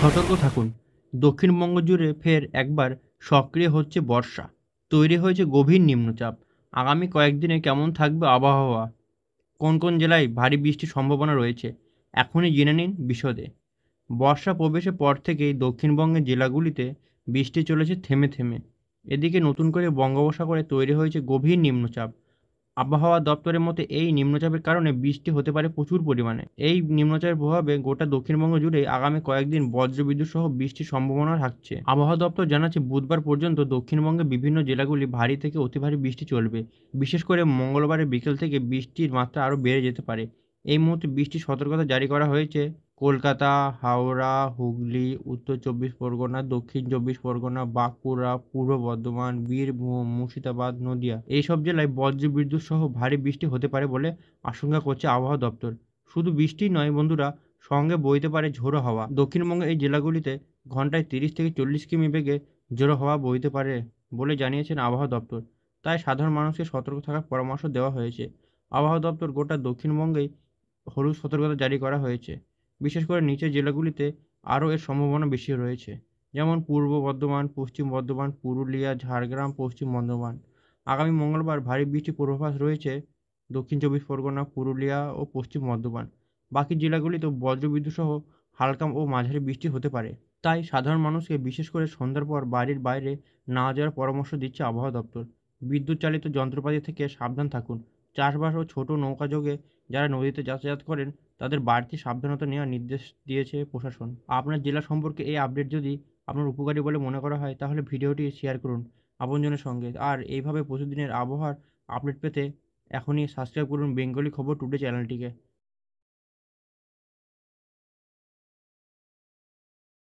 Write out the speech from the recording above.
সতর্ক থাকুন। দক্ষিণবঙ্গ জুড়ে ফের একবার সক্রিয় হচ্ছে বর্ষা। তৈরি হয়েছে গভীর নিম্নচাপ। আগামী কয়েকদিনে কেমন থাকবে আবহাওয়া? কোন কোন জেলায় ভারী বৃষ্টির সম্ভাবনা রয়েছে? এখনই জেনে নিন বিশদে। বর্ষা প্রবেশের পর থেকেই দক্ষিণবঙ্গের জেলাগুলিতে বৃষ্টি চলেছে থেমে থেমে। এদিকে নতুন করে বঙ্গোপসাগরে তৈরি হয়েছে গভীর নিম্নচাপ। আবহাওয়া দপ্তরের মতে এই নিম্নচাপের কারণে বৃষ্টি হতে পারে প্রচুর পরিমাণে। এই নিম্নচাপের প্রভাবে গোটা দক্ষিণবঙ্গ জুড়ে আগামী কয়েকদিন বজ্রবিদ্যুৎ সহ বৃষ্টির সম্ভাবনা থাকছে। আবহাওয়া দপ্তর জানাচ্ছে বুধবার পর্যন্ত দক্ষিণবঙ্গের বিভিন্ন জেলাগুলি ভারী থেকে অতি ভারী বৃষ্টি চলবে। বিশেষ করে মঙ্গলবারের বিকেল থেকে বৃষ্টির মাত্রা আরও বেড়ে যেতে পারে। এই মুহূর্তে বৃষ্টির সতর্কতা জারি করা হয়েছে কলকাতা, হাওড়া, হুগলি, উত্তর চব্বিশ পরগনা, দক্ষিণ চব্বিশ পরগনা, বাঁকুড়া, পূর্ব বর্ধমান, বীরভূম, মুর্শিদাবাদ, নদিয়া এইসব জেলায় বজ্রবিদ্যুৎ সহ ভারী বৃষ্টি হতে পারে বলে আশঙ্কা করছে আবহাওয়া দপ্তর। শুধু বৃষ্টিই নয় বন্ধুরা, সঙ্গে বইতে পারে ঝোড়ো হাওয়া। দক্ষিণবঙ্গের এই জেলাগুলিতে ঘন্টায় 30 থেকে 40 কিমি বেগে ঝোড়ো হাওয়া বইতে পারে বলে জানিয়েছেন আবহাওয়া দপ্তর। তাই সাধারণ মানুষকে সতর্ক থাকার পরামর্শ দেওয়া হয়েছে। আবহাওয়া দপ্তর গোটা দক্ষিণবঙ্গেই হলুদ সতর্কতা জারি করা হয়েছে। বিশেষ করে নিচের জেলাগুলিতে আরও এর সম্ভাবনা বেশি রয়েছে, যেমন পূর্ব বর্ধমান, পশ্চিম বর্ধমান, পুরুলিয়া, ঝাড়গ্রাম, পশ্চিম বর্ধমান। আগামী মঙ্গলবার ভারী বৃষ্টির পূর্বাভাস রয়েছে দক্ষিণ চব্বিশ পরগনা, পুরুলিয়া ও পশ্চিম বর্ধমান। বাকি জেলাগুলিতেও বজ্রবিদ্যুৎ সহ হালকা ও মাঝারি বৃষ্টি হতে পারে। তাই সাধারণ মানুষকে বিশেষ করে সন্ধ্যার পর বাড়ির বাইরে না যাওয়ার পরামর্শ দিচ্ছে আবহাওয়া দপ্তর। বিদ্যুৎ চালিত যন্ত্রপাতি থেকে সাবধান থাকুন। চাষবাস ও ছোট নৌকাযোগে যারা নদীতে যাতায়াত করেন তাদের বাড়তি সাবধানতা নেওয়ার নির্দেশ দিয়েছে প্রশাসন। আপনার জেলা সম্পর্কে এই আপডেট যদি আপনার উপকারী বলে মনে করা হয় তাহলে ভিডিওটি শেয়ার করুন আপনজনের সঙ্গে। আর এইভাবে প্রতিদিনের আবহাওয়ার আপডেট পেতে এখনই সাবস্ক্রাইব করুন বেঙ্গলি খবর টুডে চ্যানেলটিকে।